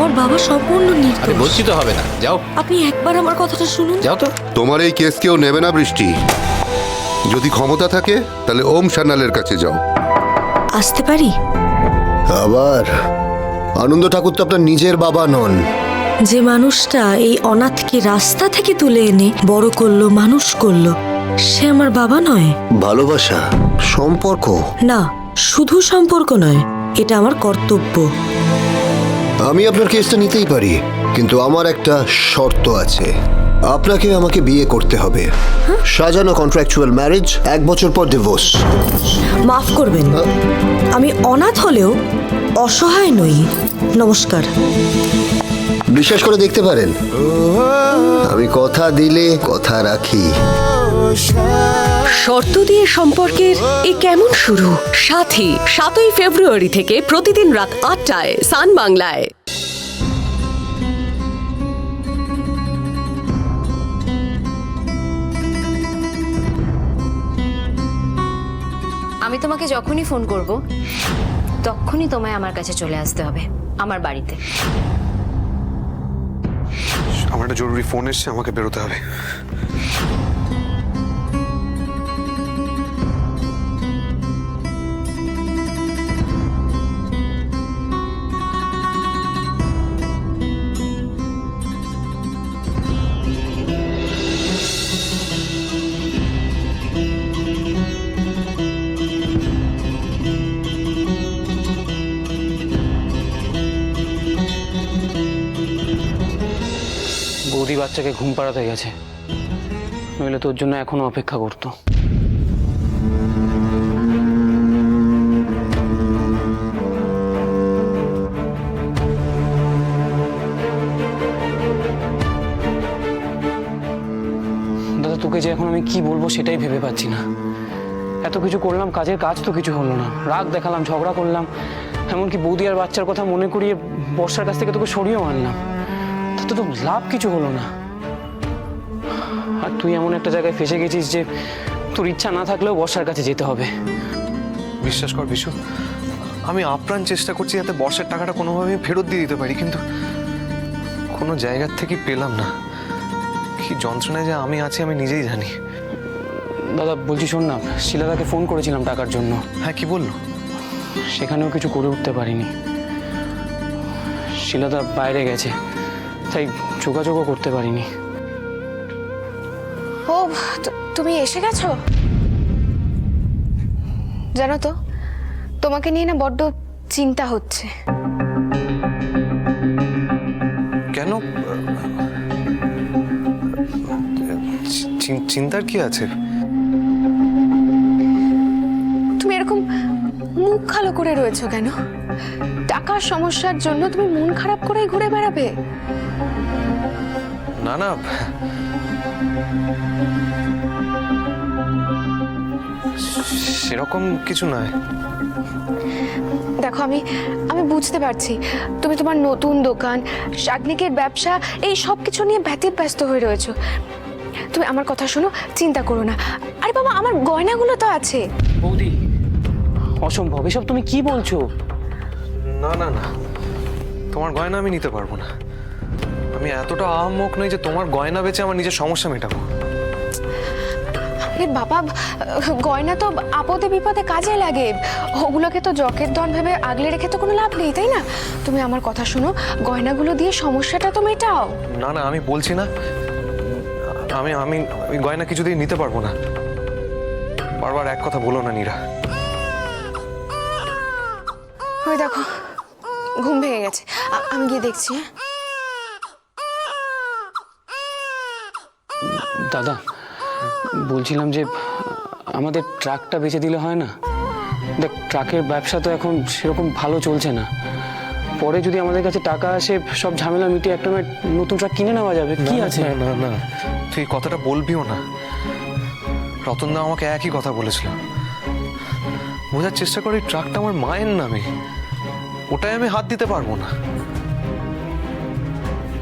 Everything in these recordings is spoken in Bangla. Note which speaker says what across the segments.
Speaker 1: আমার বাবা সম্পূর্ণ
Speaker 2: আরে
Speaker 1: নির্দোষ।
Speaker 2: বলছি তো হবে না, যাও
Speaker 1: আপনি একবার আমার কথাটা শুনুন।
Speaker 2: যাও তো।
Speaker 3: তোমার এই কেস কেউ নেবে না বৃষ্টি। যদি ক্ষমতা থাকে তাহলে ওম সান্যালের কাছে যাও।
Speaker 1: আসতে পারি?
Speaker 4: আবার আনন্দ ঠাকুর তো আপনার নিজের বাবা নন।
Speaker 1: যে মানুষটা এই অনাথকে রাস্তা থেকে তুলে এনে বড় করলো, মানুষ করলো, সে আমার বাবা নয়?
Speaker 4: ভালোবাসা, সম্পর্ক।
Speaker 1: না, শুধু সম্পর্ক নয়, এটা আমার কর্তব্য।
Speaker 4: আমি আপনার কেসটা নিতেই পারি, কিন্তু আমার একটা শর্ত আছে। আপনাকে আমাকে বিয়ে করতে হবে। সাজানো কন্ট্রাকচুয়াল ম্যারেজ, 1 বছর পর ডিভোর্স।
Speaker 1: মাফ করবেন, আমি অনাথ হলেও অসহায় নই। নমস্কার।
Speaker 4: বিশ্বাস করে দেখতে পারেন, আমি কথা দিলে কথা রাখি।
Speaker 5: শর্ত দিয়ে সম্পর্কের এ কেমন শুরু? সাথী 7ই ফেব্রুয়ারি থেকে প্রতিদিন রাত 8টায় সান বাংলায়।
Speaker 6: আমি তোমাকে যখনই ফোন করব তখনই তোমায় আমার কাছে চলে আসতে হবে, আমার বাড়িতে।
Speaker 7: আমার একটা জরুরি ফোন এসছে, আমাকে বেরোতে হবে।
Speaker 8: বৌদি বাচ্চাকে ঘুম পাড়াতে গেছে, নইলে তোর জন্য এখনো অপেক্ষা করতো। দাদা, তোকে যে এখন আমি কি বলবো সেটাই ভেবে পাচ্ছি না। এত কিছু করলাম, কাজের কাজ তো কিছু হলো না। রাগ দেখালাম, ঝগড়া করলাম, এমনকি বৌদি আর বাচ্চার কথা মনে করিয়ে বর্ষার কাছ থেকে তোকে সরিয়েও আনলাম, তাতে তো লাভ কিছু হলো না। আর তুই এমন একটা জায়গায় ফেসে গেছিস যে তোর ইচ্ছা না থাকলেও বর্ষার কাছে যেতে হবে।
Speaker 7: বিশ্বাস কর বিশু, আমি আপ্রাণ চেষ্টা করছি যাতে বর্ষের টাকাটা কোনোভাবে ফেরত দিয়ে দিতে পারি, কিন্তু কোনো জায়গার থেকে পেলাম না। কি যন্ত্রণায় যে আমি আছি আমি নিজেই জানি।
Speaker 8: দাদা বলছি, শোন না, শিলাদাকে ফোন করেছিলাম টাকার জন্য।
Speaker 7: হ্যাঁ, কি বললো?
Speaker 8: সেখানেও কিছু করে উঠতে পারিনি। শিলাদা বাইরে গেছে, তাই যোগাযোগও করতে পারিনি।
Speaker 9: ও, তুমি এসে গেছো? জানো তো, তোমাকে নিয়ে না বড্ড চিন্তা হচ্ছে।
Speaker 7: কেন? চিন্তার কি আছে?
Speaker 9: তুমি এরকম মুখ কালো করে রয়েছো কেন? টাকার সমস্যার জন্য তুমি মন খারাপ করেই ঘুরে বেড়াবে?
Speaker 7: না না, সেরকম কিছু নয়।
Speaker 9: দেখো, আমি বুঝতে পারছি তুমি তোমার নতুন দোকান, শাগনিকের ব্যবসা, এই সব কিছু নিয়ে ব্যস্ত হয়ে রয়েছো। তুমি আমার কথা শোনো, চিন্তা করো না। আরে বাবা, আমার গয়নাগুলো তো আছে।
Speaker 8: বৌদি, অসম্ভব, এসব তুমি কি বলছো?
Speaker 7: না না না, তোমার গয়না আমি নিতে পারবো না। আমি এতটা আহাম্মক নই যে তোমার গয়না বেচে আমার নিজের সমস্যা মেটাবো।
Speaker 9: আরে বাবা, গয়না তো আপদে বিপদে কাজে লাগে, ওগুলোকে তো জকের দন ভেবে আগলে রেখে তো কোনো লাভ নেই, তাই না? তুমি আমার কথা শোনো, গয়নাগুলো দিয়ে সমস্যাটা তো মেটাও।
Speaker 7: না না, আমি বলছি না, আমি আমি ওই গয়না কিছুতেই নিতে পারবো না। বারবার এক কথা বলো না নীরা।
Speaker 9: ওই দেখো, ঘুম ভেঙে গেছে, আমি গিয়ে দেখছি।
Speaker 8: দাদা, বলছিলাম যে আমাদের ট্রাকটা বেচে দিলে হয় না? দেখ, ট্রাকের ব্যবসা তো এখন সেরকম ভালো চলছে না। পরে যদি আমাদের কাছে টাকা আসে, সব ঝামেলা মিটিয়ে একটা নতুন ট্রাক কিনে নেওয়া যাবে। কি আছে?
Speaker 7: না না, তুই এই কথাটা বলবিও না। রতনদা আমাকে একই কথা বলেছিল। বোঝার চেষ্টা করি, ট্রাকটা আমার মায়ের নামে, ওটাই আমি হাত দিতে পারবো না।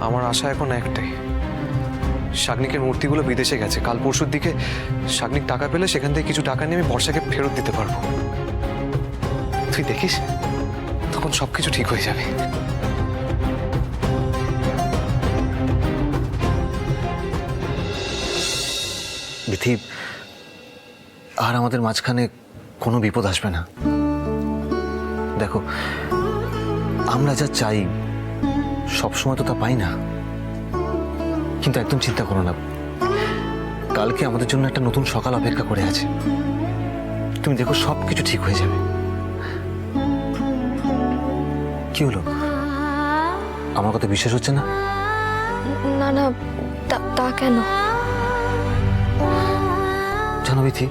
Speaker 7: আমার আশা এখন একটাই, শাগনিকের মূর্তিগুলো বিদেশে গেছে, কাল পরশুর দিকে শাগনিক টাকা পেলে সেখান থেকে কিছু টাকা নিয়ে আমি বর্ষাকে ফেরত দিতে পারবো। তুই দেখিস, তখন সবকিছু ঠিক হয়ে যাবে। বিথি, আর আমাদের মাঝখানে কোনো বিপদ আসবে না। দেখো, আমরা যা চাই সবসময় তো তা পাই না, কিন্তু একদম চিন্তা করো না, কালকে আমাদের জন্য একটা নতুন সকাল অপেক্ষা করে আছে। তুমি দেখো, সব কিছু ঠিক হয়ে যাবে। কি হলো, আমার কথা বিশ্বাস হচ্ছে না?
Speaker 9: না না, তা কেন?
Speaker 7: জানো বিথি,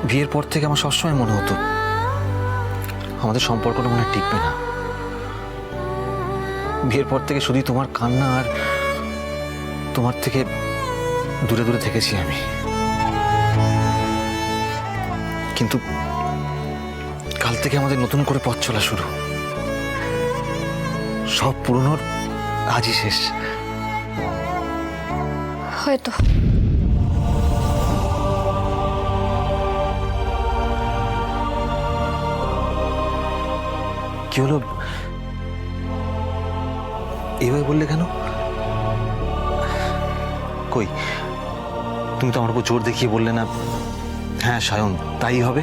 Speaker 7: বিয়ের পর থেকে আমার সবসময় মনে হতো আমাদের সম্পর্কটা মনে হয় টিকবে না। বিয়ের পর থেকে শুধু তোমার কান্না আর তোমার থেকে দূরে দূরে থেকেছি আমি। কিন্তু কাল থেকে আমাদের নতুন করে পথ চলা শুরু। সব পুরনোর আজই শেষ।
Speaker 9: হয়তো।
Speaker 7: কি হলো, এভাবে বললে কেন? কই, তুমি তো আমার উপর জোর দেখিয়ে বললে না হ্যাঁ সায়ন তাই হবে?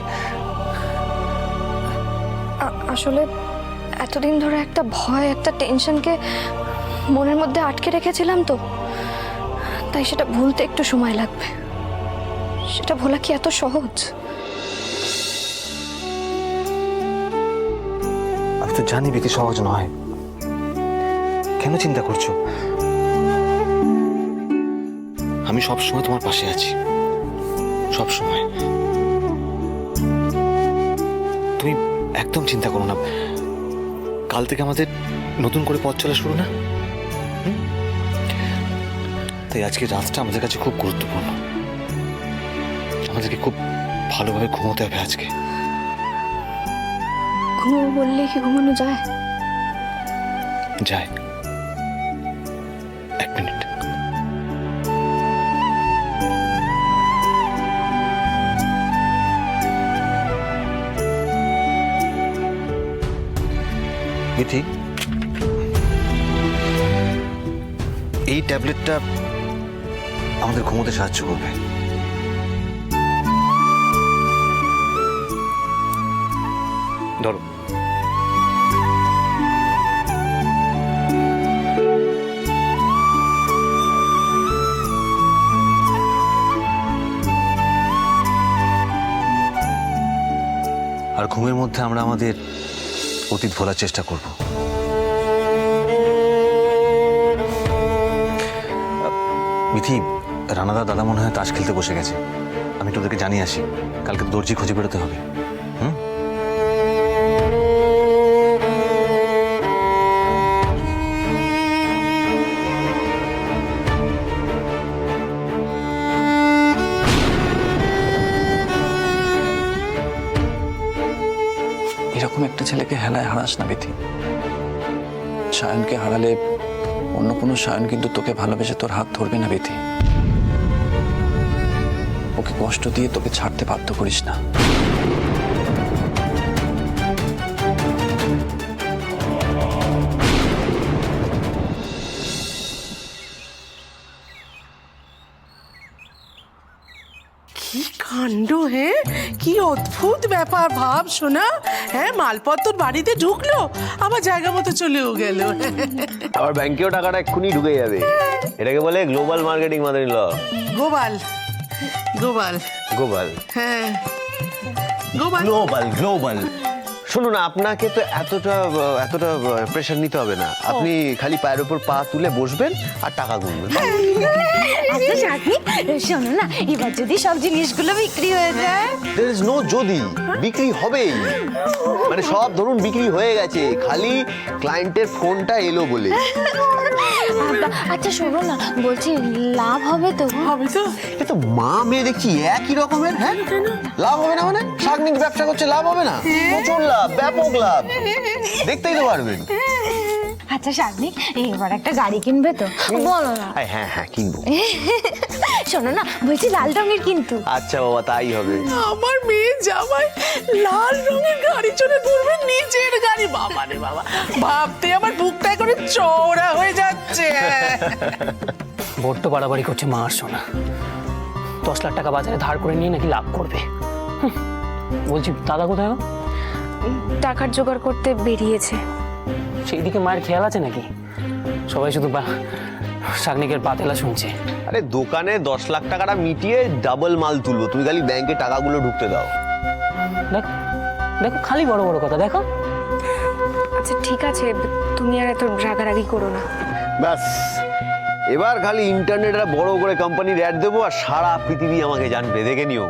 Speaker 9: আসলে এতদিন ধরে একটা ভয়, একটা টেনশনকে মনের মধ্যে আটকে রেখেছিলাম তো, তাই সেটা ভুলতে একটু সময় লাগবে। সেটা ভোলা কি এত সহজ?
Speaker 7: আমি তো জানি বিতি সহজ নয়, কেন চিন্তা করছো? আমি সবসময় তোমার পাশে আছি, সব সময়। তুমি একদম চিন্তা করো না, কাল থেকে আমাদের নতুন করে পথ চলা শুরু না? তাই আজকে রাতটা আমাদের কাছে খুব গুরুত্বপূর্ণ। আমাদেরকে খুব ভালোভাবে ঘুমোতে হবে আজকে।
Speaker 9: ঘুমো বললে কি ঘুমানো যায়?
Speaker 7: যায়। এক মিনিট। বিথি, এই ট্যাবলেটটা আমাদের ঘুমোতে সাহায্য করবে। ধরো। আর ঘুমের মধ্যে আমরা আমাদের অতীত ভোলার চেষ্টা করব। বিথি, রানাদা দাদা মনে হয় তাস খেলতে বসে গেছে, আমি একটু ওদেরকে জানিয়ে আসি। কালকে তো দর্জি খুঁজে বেরোতে হবে।
Speaker 2: এরকম একটা ছেলেকে হেলায় হারাস না বিথি। সায়নকে হারালে অন্য কোনো সায়ন কিন্তু তোকে ভালোবেসে তোর হাত ধরবে না বিথি। ওকে কষ্ট দিয়ে তোকে ছাড়তে বাধ্য করিস না।
Speaker 10: কি কাণ্ড! হ্যাঁ, কি অদ্ভুত ব্যাপার। ভাব শোনা, হ্যাঁ, মালপত্র বাড়িতে ঢুকলো, আবার জায়গা মতো চলেও গেল।
Speaker 11: আবার ব্যাংকেও টাকাটা এক্ষুনি ঢুকে যাবে। এটাকে বলে global marketing mother in law.
Speaker 10: Gopal Gopal
Speaker 11: global,
Speaker 10: হ্যাঁ, গোপাল
Speaker 11: গ্লোবাল গ্লোবাল। শুনুন, আপনাকে তো এতটা প্রেশার নিতে হবে না। আপনি খালি পায়ের উপর পা তুলে বসবেন আর টাকা গুনবেন।
Speaker 6: আচ্ছা সাথী, শোনো না, এবার যদি সব জিনিসগুলো বিক্রি হয়ে যায়?
Speaker 11: There is no যদি, বিক্রি হবেই। মানে সব ধরুন বিক্রি হয়ে গেছে, খালি ক্লায়েন্টের ফোনটা এলো বলে।
Speaker 6: আচ্ছা শোনো না, বলছি লাভ হবে তো?
Speaker 10: হবে তো।
Speaker 11: এ তো মা মেয়ে দেখছি একই রকমের। হ্যাঁ, লাভ হবে না মানে? শাকনিক ব্যবসা করছে, লাভ হবে না? প্রচুর লাভ, ব্যাপক লাভ, দেখতেই তো পারবেন।
Speaker 6: আচ্ছা শাগনিক, এবার একটা গাড়ি কিনবে তো? বলো না।
Speaker 11: হ্যাঁ হ্যাঁ কিনবো।
Speaker 6: শোনো না, বলছি লাল রঙের কিন্তু।
Speaker 11: আচ্ছা বাবা, তাই হবে।
Speaker 10: আমার মেয়ে জামাই লাল রঙের গাড়ি চড়ে ঘুরবে, নিজের গাড়ি। বাবা রে বাবা, ভাবতে আমার বুকটা করে চওড়া হয়ে যাচ্ছে।
Speaker 8: বড্ড বাড়াবাড়ি করছে মা আর সোনা। 10 লাখ টাকা বাজারে ধার করে নিয়ে নাকি লাভ করবে। বলছি দাদা কোথায় গো?
Speaker 9: টাকার জোগাড় করতে বেরিয়েছে।
Speaker 8: সেই দিকে মায়ের খেয়াল আছে নাকি? সবাই শুধু শাগনিকের পাতেলা শুনছে।
Speaker 11: আরে দোকানে 10 লাখ টাকাটা মিটিয়ে ডাবল মাল তুলবো, তুমি খালি ব্যাংকে টাকাগুলো ঢুকতে দাও।
Speaker 8: দেখো দেখো, খালি বড় বড় কথা। দেখো
Speaker 9: আচ্ছা ঠিক আছে, তুমি আর এত রাগারাগি করো না।
Speaker 11: ব্যাস, এবার খালি ইন্টারনেটে বড় করে কোম্পানির অ্যাড দেবো আর সারা পৃথিবী আমাকে জানবে, দেখে নিও।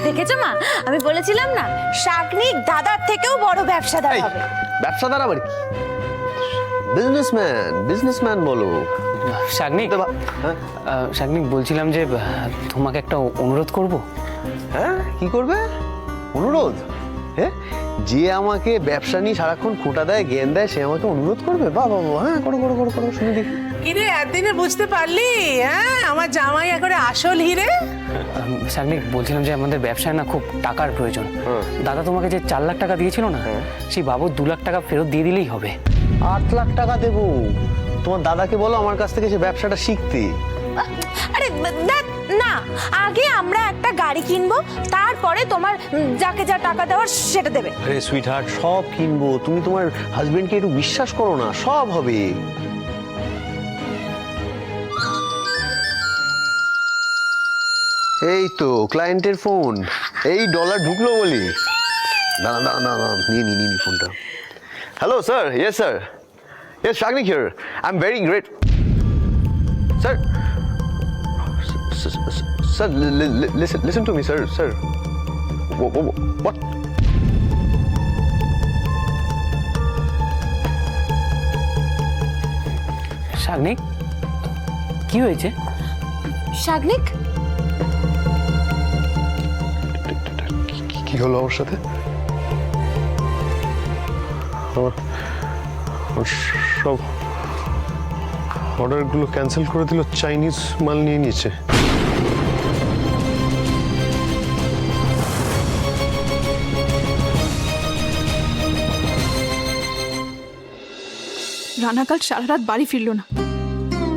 Speaker 6: দেখেছো মা, আমি বলেছিলাম না শাগনিক দাদার থেকেও বড় ব্যবসাদার
Speaker 11: এই,
Speaker 6: হবে।
Speaker 11: ব্যবসাদার আবার কি? বিজনেসম্যান বলো।
Speaker 8: শাগনিক,
Speaker 11: হ্যাঁ
Speaker 8: শাগনিক বলছিলাম যে তোমাকে একটা অনুরোধ করব।
Speaker 11: হ্যাঁ, কি করবে? অনুরোধ? হ্যাঁ, যে আমাকে ব্যবসা নিয়ে সারাক্ষণ খোঁটা দেয়, জ্ঞান দেয়, সে আমাকে অনুরোধ করবে? বাহ বাহ বাহ, হ্যাঁ করো করো করো করো, শুনে দেখি।
Speaker 10: কিরে একদিনে বুঝতে পারলি? হ্যাঁ, আমার জামাই একবারে আসল হিরে।
Speaker 8: শাগনিক বলছিলাম যে আমাদের ব্যবসায় না খুব টাকার প্রয়োজন। দাদা তোমাকে যে 4 লাখ টাকা দিয়েছিল না, সেই বাবুর 2 লাখ টাকা ফেরত দিয়ে দিলেই হবে।
Speaker 11: 8 লাখ টাকা দেবো? তোমার দাদাকে বলো আমার কাছ থেকে সে ব্যবসাটা শিখতে।
Speaker 6: আরে না, আগে আমরা একটা গাড়ি কিনবো, তারপরে তোমার যাকে যা টাকা দেওয়ার সেটা দেবে।
Speaker 11: আরে সুইটহার্ট, সব কিনবো, তুমি তোমার হাজবেন্ডকে একটু বিশ্বাস করো না, সব হবে। এই তো ক্লায়েন্টের ফোন, এই ডলার ঢুকলো বলি। দাঁড়া দাঁড়া দাঁড়া, নিয়ে নি ফোনটা। Hello sir, yes sir, yes Sagnik here, I am very great sir. Sir listen to me sir, sir what?
Speaker 8: Sagnik, কি হয়েছে?
Speaker 9: শাগনিক,
Speaker 7: কি হলো ওর সাথে? আমার সব অর্ডারগুলো ক্যান্সেল করে দিল, চাইনিজ মাল নিয়ে নিয়েছে।
Speaker 12: রানা কাল সারা রাত বাড়ি ফিরলো না।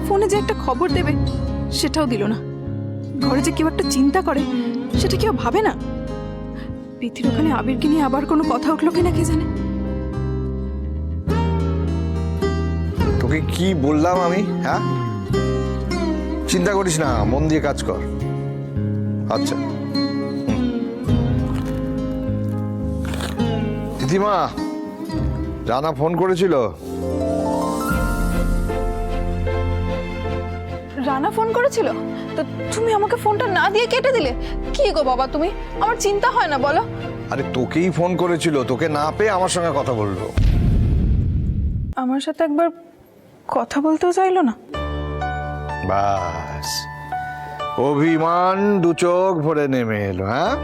Speaker 12: ফোনে যে একটা খবর দেবে সেটাও দিল না। ঘরে যে কেউ একটা চিন্তা করে সেটা কেউ ভাবে না। প্রীতির ওখানে আবিরকে নিয়ে আবার কোনো কথা উঠলো কিনা কে জানে।
Speaker 13: তোকে কি বললাম আমি? হ্যাঁ, চিন্তা করিস না, মন দিয়ে কাজ কর। আচ্ছা দিদিমা, রানা ফোন করেছিল।
Speaker 12: রানা ফোন করেছিল? তো তুমি আমাকে ফোনটা না দিয়ে কেটে দিলে কি গো বাবা? তুমি, আমার চিন্তা হয় না বলো?
Speaker 13: আরে তোকেই ফোন করেছিল, তোকে না পেয়ে আমার সঙ্গে কথা বললো।
Speaker 12: আমার সাথে একবার কথা বলতেও চাইলো না।
Speaker 13: বাস, অভিমান 2 চোখ ভরে নেমে এলো। হ্যাঁ,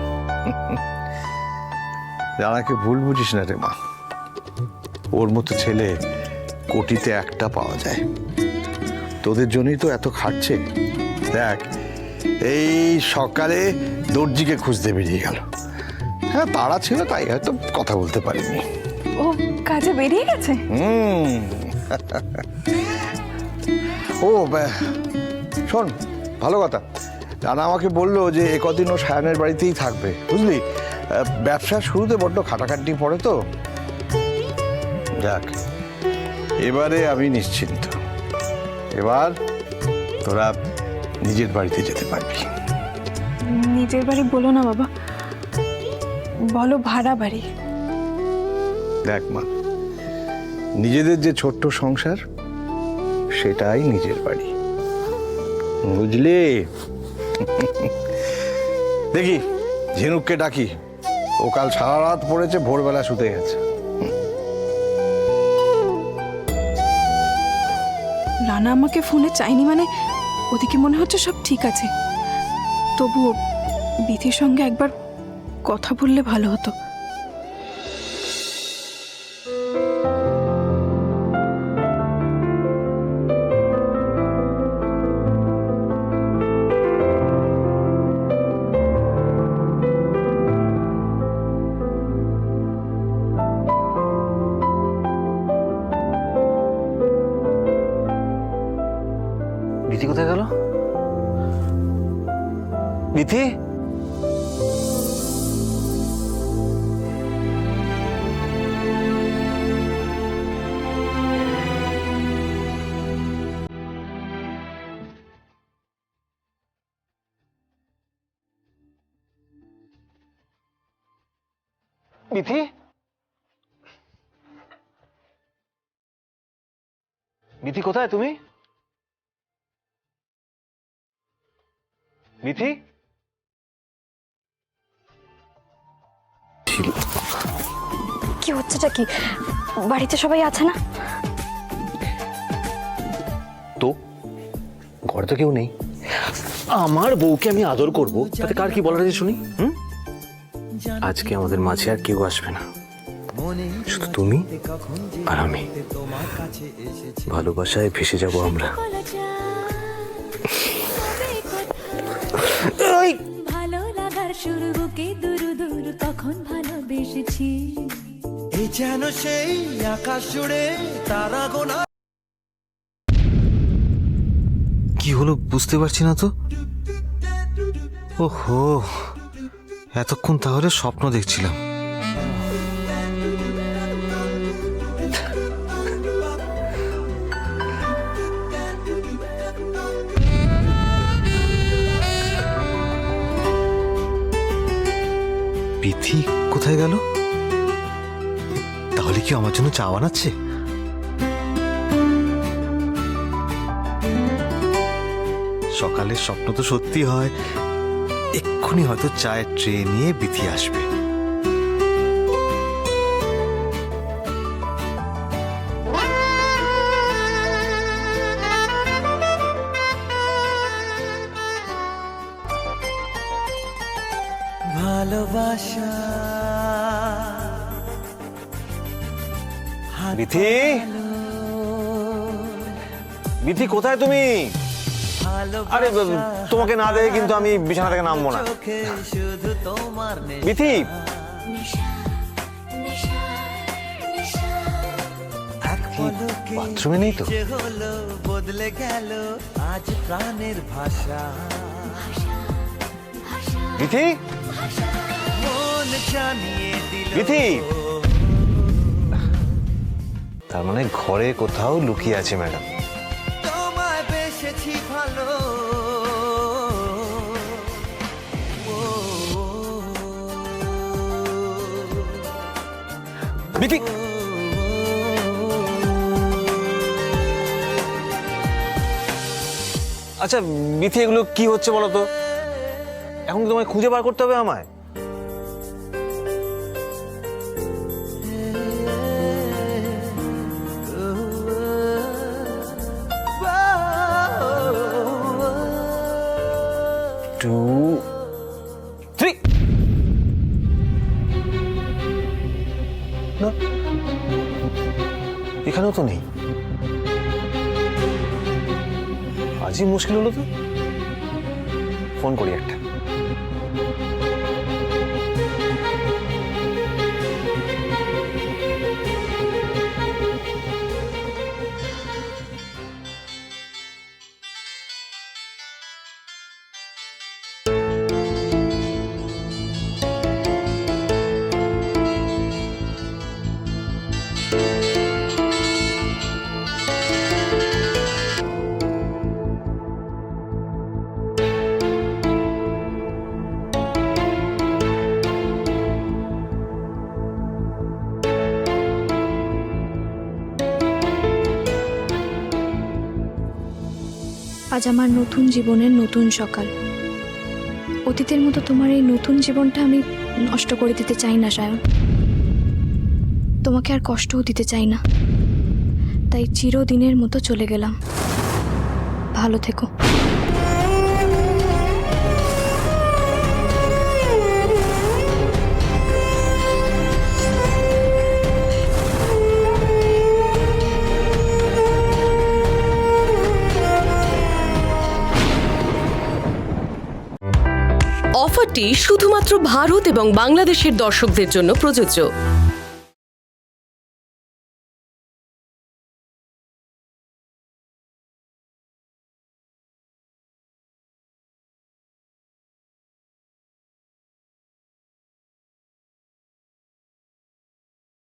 Speaker 13: রানাকে ভুল বুঝিস না রে মা, ওর মতো ছেলে কোটিতে একটা পাওয়া যায়। তোদের জন্যই তো এত খাটছে। দেখ, এই সকালে দর্জিকে খুঁজতে বেরিয়ে গেল। হ্যাঁ, তাড়া ছিল তাই হয়তো কথা বলতে পারিনি।
Speaker 12: ও কাজে বেরিয়ে গেছে?
Speaker 13: ও শোন, ভালো কথা, রানা আমাকে বললো যে কদিন ও সায়নের বাড়িতেই থাকবে, বুঝলি? ব্যবসার শুরুতে বড্ড খাটাখাটনি পড়ে তো। যাক, এবারে আমি নিশ্চিন্ত। এবার তোরা নিজের বাড়িতে যেতে পারবি।
Speaker 12: নিজের বাড়ি বলো না বাবা, বলো ভাড়া বাড়ি।
Speaker 13: দেখ মা, নিজেদের যে ছোট্ট সংসার সেটাই নিজের বাড়ি, বুঝলি? দেখি ঝিনুককে ডাকি, ও কাল সারা রাত পড়েছে, ভোরবেলা শুতে গেছে।
Speaker 12: রানা আমাকে ফোনে চাইনি মানে ওদিকে মনে হচ্ছে সব ঠিক আছে। তবুও বিধির সঙ্গে একবার কথা বললে ভালো হতো।
Speaker 8: বিধি কোথায় গেল?
Speaker 7: বিথি, বিথি, বিথি কোথায় তুমি? বিথি,
Speaker 9: কি হচ্ছেটা কি? বাড়িতে সবাই আছে না?
Speaker 11: তো ঘরে তো কেউ নেই। আমার বউকে আমি আদর করব, তাতে কার কি বলার আছে শুনি? আজকে আমাদের মাঝে আর কেউ আসবে না, শুধু তুমি আর আমি। ভালোবাসায় ভেসে যাব আমরা।
Speaker 14: ভালো লাগার শুরু বুকে দুরু দুরু তখন ভালোবেসেছি। এই যেন সেই আকাশ জুড়ে তারা গোনা।
Speaker 7: কি হলো বুঝতে পারছি না তো। ওহো, এতক্ষণ তাহলে স্বপ্ন দেখছিলাম। বিথি কোথায় গেল? তাহলে কি আমার জন্য চা বানাচ্ছে? সকালের স্বপ্ন তো সত্যি হয়। এক্ষুনি হয়তো চায়ের ট্রে নিয়ে বিথি আসবে।
Speaker 14: ভালোবাসা
Speaker 7: বিথি, বিথি কোথায় তুমি? আরে তোমাকে না দেখে কিন্তু আমি বিছানা থেকে নামবো না। বিথি, বাথরুমে নেই তো?
Speaker 14: বদলে গেল আজ প্রাণের ভাষা।
Speaker 7: বিথি,
Speaker 14: মন জানিয়ে দিল।
Speaker 7: বিথি, তার মানে ঘরে কোথাও লুকিয়ে আছে ম্যাডাম।
Speaker 14: তোমায় বেসেছি ভালো।
Speaker 7: বিথি, আচ্ছা বিথি, এগুলো কি হচ্ছে বলো তো? এখন কি তোমায় খুঁজে বার করতে হবে আমায়? Two, three. না, এখানেও তো নেই। আজই মুশকিল হলো তো। ফোন করি একটা।
Speaker 9: আজ আমার নতুন জীবনের নতুন সকাল। অতীতের মতো তোমার এই নতুন জীবনটা আমি নষ্ট করে দিতে চাই না সায়ন। তোমাকে আর কষ্টও দিতে চাই না, তাই চিরদিনের মতো চলে গেলাম। ভালো থেকো।
Speaker 5: অফারটি শুধুমাত্র ভারত এবং বাংলাদেশের দর্শকদের জন্য প্রযোজ্য।